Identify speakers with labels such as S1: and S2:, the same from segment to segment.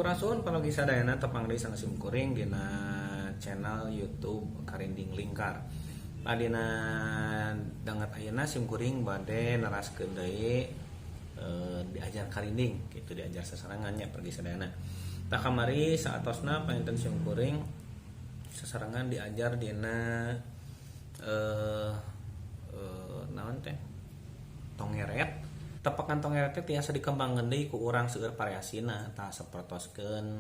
S1: Sampurasun panogi sadayana tepang deui sang simkuring dina channel YouTube Karinding Lingkar. Adina dangat ayeuna simkuring bade neraskeun deui diajar karinding gitu, diajar sasarangannya pergi sadayana. Tah kamari saatosna panginten simkuring sasarangan diajar dina naon teh tongeret. Tepakan tongeret teh tiasa dikembangkeun deui ku urang seueur variasina, tah sapertoskeun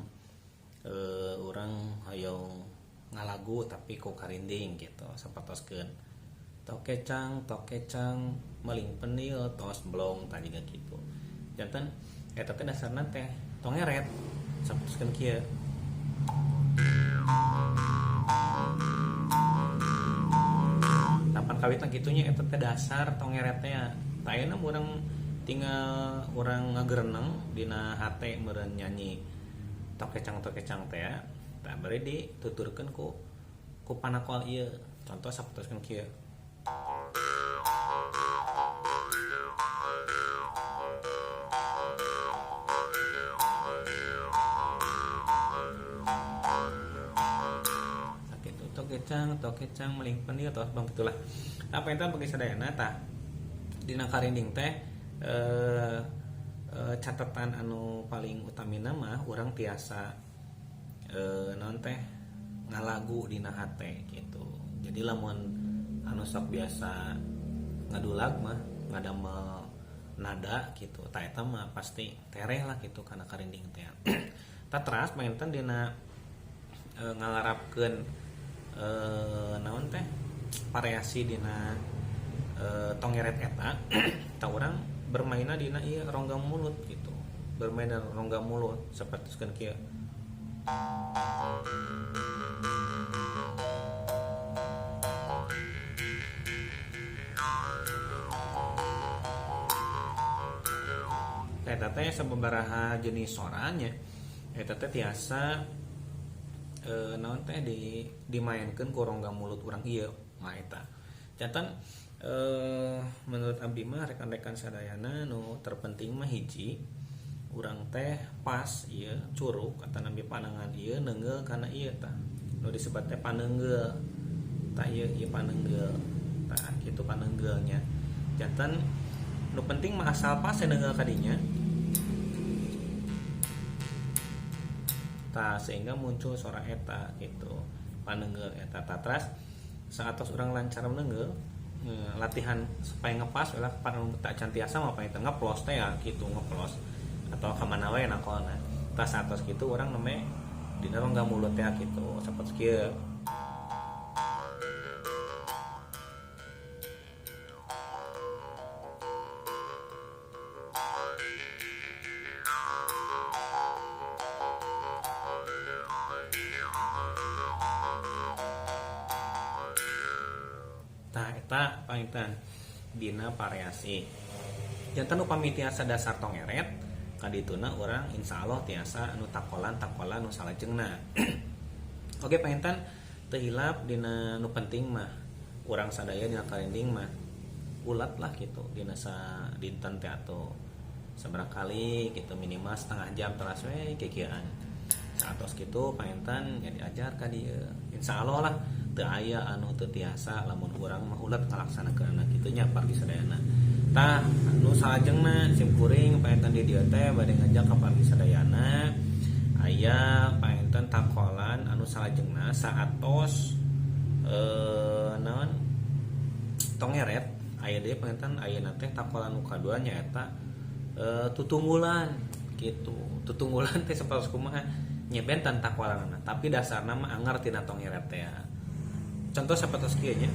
S1: urang hayong ngalagu tapi ku karinding gitu, sapertoskeun tok kecang meling penil tos blong tah jiga kitu. Janten eta teh dasarna teh tongeret sapertoskeun kieu. Tapan kawitna kitunya eta teh dasar tongeret teh. Tah ayeuna urang tinggal orang ngagereneng dina hate meureun nyanyi tok kecang teh tah bari dituturkeun ku panakol ieu. Contoh sapertoskeun kieu. Sakitu tok kecang meling penil tos bang gitulah. Apa eta bagi sadayana tah dina karinding teh catatan anu paling utamina mah urang tiasa naon teh ngalagu dina hate gitu. Jadi lamun anu sok biasa ngadulag mah ngadamel nada gitu, tah eta mah pasti tereh lah gitu kana karinding teh. Tah teras panginten dina ngalarapkeun naon teh variasi dina tongeret eta tah urang bermainna dina ieu rongga mulut gitu. Bermain rongga mulut sapertoskeun kieu. Eta teh sababaraha jenis soranya eta teh tiasa naon teh dimainkeun ku rongga mulut urang ieu mah eta. Janten menurut abdi mah rekan-rekan sadayana nu terpenting mah hiji urang teh pas ieu curug kata nabi panangan ieu neungeul kana ieu tah nu disebut teh paneungeul tah ieu paneungeul tah kitu paneunggeulnya. Janten nu penting mah asal pas neungeul ka dinya tah sehingga muncul suara eta gitu paneungeul eta. Tah teras saatos urang lancar neungeul latihan supaya ngepas ulah panu tak cantiasa mah apa itu ngeplos teh ya gitu, ngeplos atau kamana wae nakolna tah satos kitu urang neme dina rongga mulut teh gitu saperti kieu. Tah eta panginten dina variasi. Janten upami tiasa dasar tongeret kadituna urang insyaallah tiasa anu takolan nu salajengna. Oke panginten teu hilap dina nu penting mah urang sadaya dina karinding mah ulat lah gitu dina sa dinten teh atuh sabaraha kali gitu minimal setengah jam teras we kikieuan. Saatos kitu panginten nya diajar ka dieu. Insyaallah lah teu aya anu teu tiasa lamun urang mah ulat ngalaksanakeunna kitu nya pargi sadayana. Tah anu salajengna simkuring panginten di dieu teh bade ngajak ka pargi sadayana aya panginten takolan anu salajengna saatos naon tongeret aya deui panginten ayeuna teh takolan nu kadua nyaeta tutunggulan gitu. Tutunggulan teh sapertos kumaha nyebenten takolanna tapi dasarna mah anggar tina tongeret teh. Contoh sapertos kieu nya